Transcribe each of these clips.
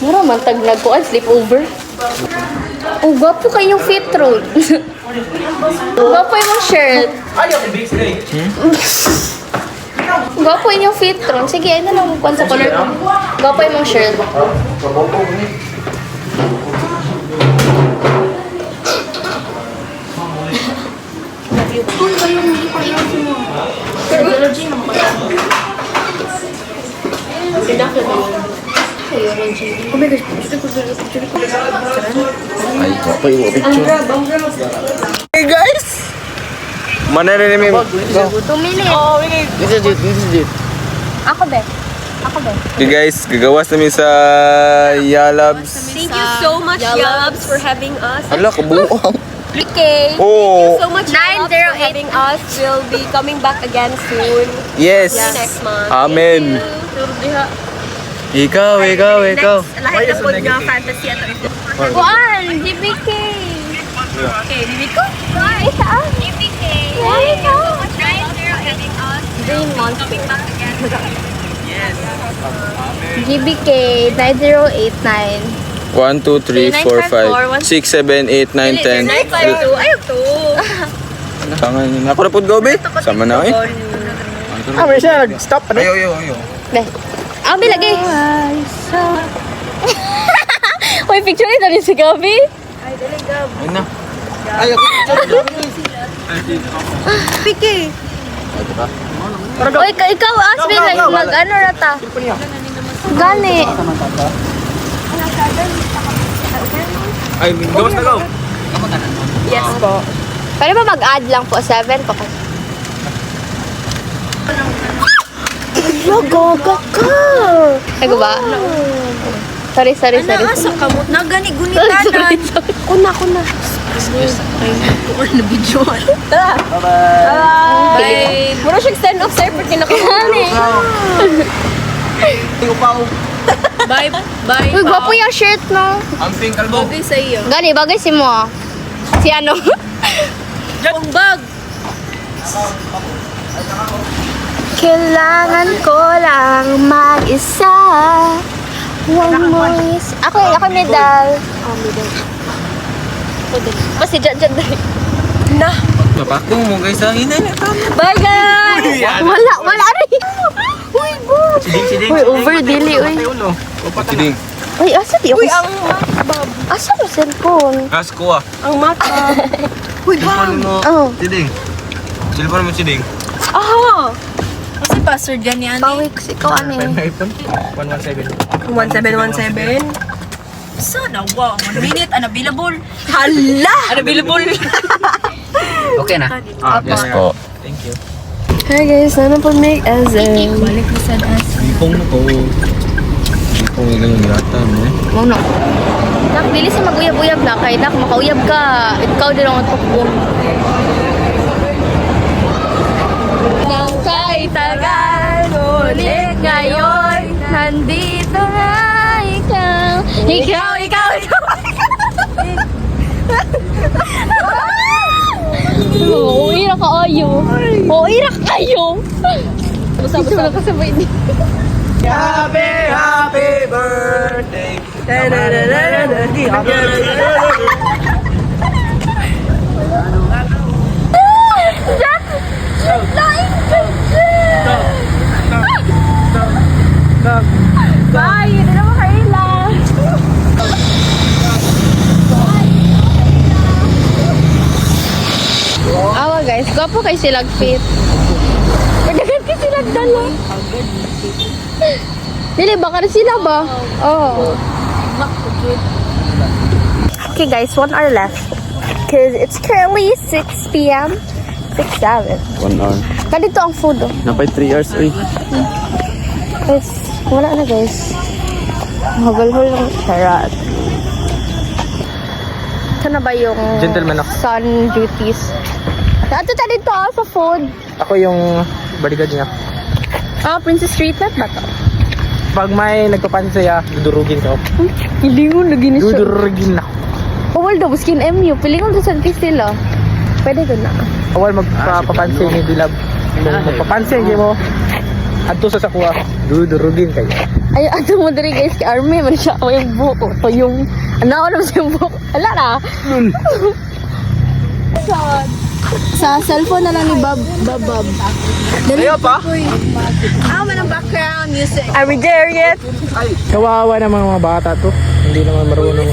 Mura man tag nagkuan sleepover. Oh, gwapo kayong fit road. Gwapo yung shirt. Gwapo yung fit road. Sige, ano lang kuan sa color ko. Gwapo yung shirt. Ay, apa yung picture? Hey guys! Mana rin may... 2 minutes. This is it. Ako be. Okay guys, gagawas namin sa Yalabs. Thank you so much, Yalabs, for having us. Hala, kabuang. Okay. Oh, So much, Yalabs, for having us. We'll be coming back again soon. yes. Next month. Amen. Ikaw. Lahat na po niya, fantasy at Kuan, GBK. Okay, bibig ko. Ay, saan? GBK. Ay, So much, guys, for having us. Dream Monster. Coming back again. GBK 9089. 1, 2, 3, 4, 5, 6, 7, 8, 9, 10. Ayaw to. Tangan yun. Ako na po gobe. Sama na eh. Ah, may siya nag-stop pa Ayaw. Deh. Abi lagi. Uy, picture ito rin si Gabi. Ayun na. Ayaw. Piki. Uy, ikaw Asmin, mag-ano rata. Gani. Ay, gawas na go. Yes po. Pwede ba mag-add lang po? 7 pa ko. Gaga ka. Ay, ko ba? Sorry. Asa ka mo? Nagani gunitanan. Kuna. Tara. Bye. Muro siya stand up sir porque Gani. Bye. Uy, gwapo yung shirt, no? Ang pink kalbo. Bagay sa iyo. Gani, bagay si mo. Si ano? Yung bag. Kailangan ko lang mag-isa. One more is... Ako medal. Oh, medal. Basta dyan. Na. Napako mo guys. Hinay na tama. Bye guys. Wala rin. Uy, Bob. Siding. Uy, over dili, uy. Siding. Uy, asa di ako? Uy, ang bab. Asa mo cellphone? Kasko ah. Ang mata. Uy, bang. Oh. Siding. Silpon mo siding. Aha. Kasi password yan ni Ani. Bawi ko si ikaw, ano yun? iPhone 117. 1717. Sana, wow. 1 minute, unavailable. Hala! Unavailable. Okay na. Yes po. Thank you. Hi guys, sana po make SM. Balik mo sa as. Ipong na ko. Ipong ilang yata mo eh. Wow na. Nak, dili sa mag-uyab-uyab na. Kaya nak, makauyab ka. Ikaw din ang tukbo. Nang kay tagal, ulit ngayon, nandito na ikaw. Ikaw. Ira ka ayo. Ira ka kayo. Basta kasabay din. Happy birthday. Bye! Hindi na makaila! Awa guys, gwapo kay silag fit. Nagdagan kay silag dala. Dili, baka na sila ba? Oh. Okay guys, 1 hour left. Cause it's currently 6 p.m. 6-7. 1 hour. Ganito ang food oh. Napay 3 hours eh. Guys, wala na guys. Magalhol ng sarat. Ito na ba yung Gentleman ako. sun duties? Ito ta dito sa food. Ako yung bodyguard niya. Ah, Princess Street Net ba to? Pag may nagpapansaya, dudurugin ko. Hindi mo lagi na siya. Dudurugin na. Bawal daw, skin MU. Piling mo doon sa sila. Pwede doon na. Awal magpapapansin ni Dilab. Magpapansin, hindi mo. Adto sa sakwa, dudurugin kayo. Ay, ato mo diri guys, kay Army man siya o yung buhok. O yung, ano naman siya yung buhok. Ala na. Sa cellphone na lang ni Bob. Ayaw pa? man ang background music. Are we there yet? Kawawa naman mga bata to. Hindi naman marunong.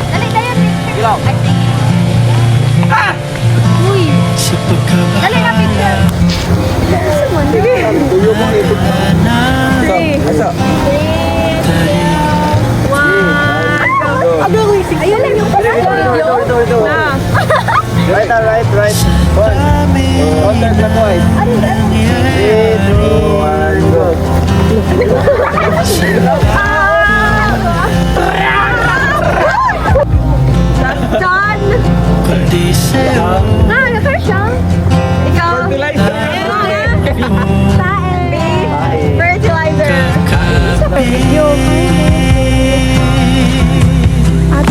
Dali, picture. Uy. Dali na picture. Asa? Ayun lang yung video. Right. One. Counter clockwise. 3, 2, 1, go. John! Na-first siya? Ikaw? Fertilizer. Fertilizer. Sa video. At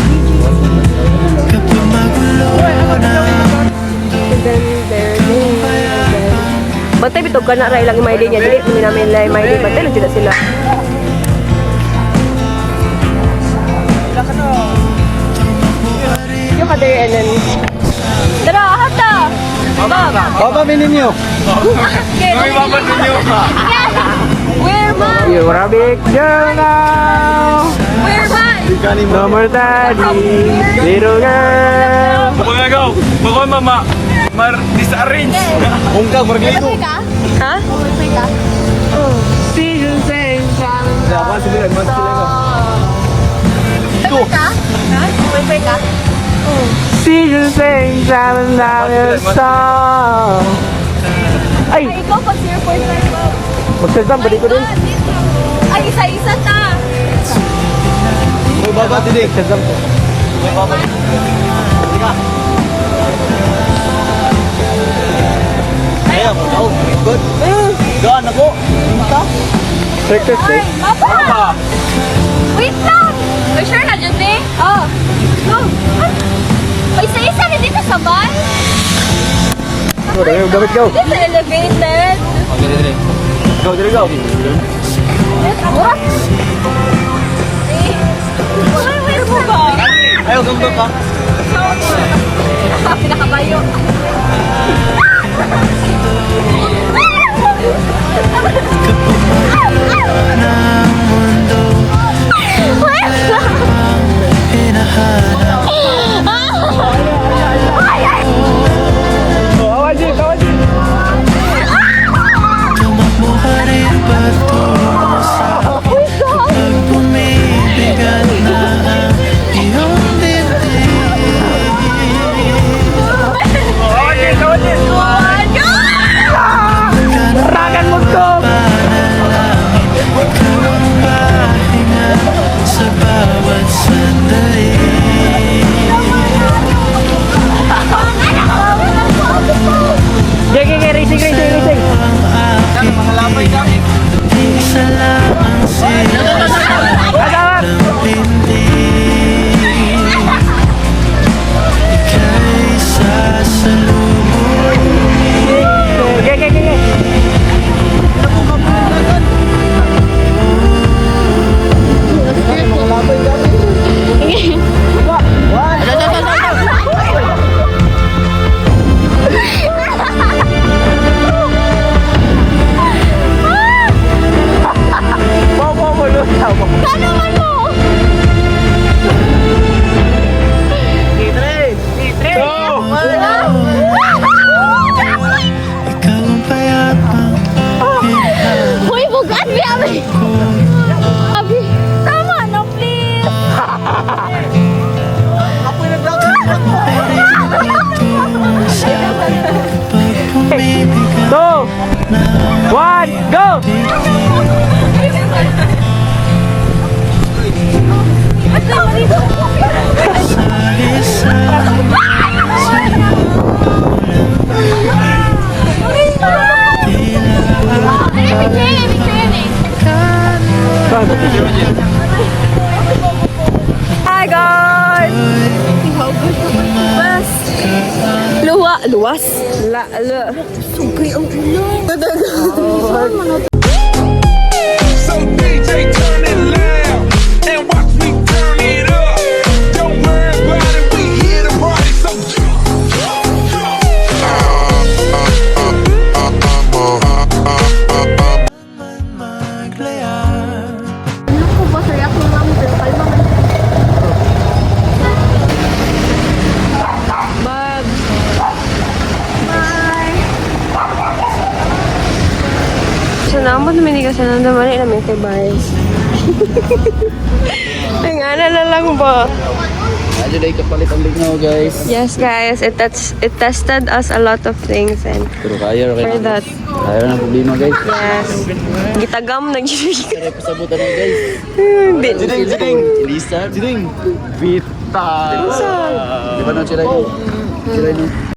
Bantay bitog ka na ray lang yung may niya. Dili mo namin lang may day. Bantay lang sila sila. Yung ka there and then... Tara, hata! Baba ninyo. where man? You're a big girl now. Where man? No more daddy. Little girl. Mga gaw, mga mama, disarrange. Ungkag, marglito. Wifi ka? Ha? Wifi ka? Dapat sila, mas sila ka. Wifi ka? Ha? Wifi ka? Season sings and a song. Ay, Ay, ikaw pag 0.5 mo. magsasam, balik ko din. Ay, isa-isa ta. May baba, didik. Magsasam ko. Ayaw, go. Good. Gaan ako. Breakfast day. Papa! Wait lang! May sure na dyan eh? Oh. Go. Ay, isa-isa na dito sa van? Go, gamit go. Dito sa elevated. Go, dire go. What? Ay, where mo ba? Ayaw, gamba ka. Pinakabayo. Ragan mo to. Racing. Mga lamay kami. Agawat. Uy, bugat niya, Abi! Abi, tama na, please! Two, one, go! Hi guys! Luwas! Luwas? Sugay ang ulo. So DJ turn it loud and watch me turn it up. Don't worry about it, we here to party. So Naku, masaya ko lang. Pero kalma man. So, naman naman ka sa nandaman na may bars. Ang ana na lang ba? Aja day kapalit ang lignaw guys. Yes guys, it tested us a lot of things and Pero kaya for that, Kaya na problema guys. yes. Gitagam nag-jig. Kaya pasabutan na guys. Hindi. Jiding. Lisa. Jiding. Vita. Di ba na sila yun? Sila yun.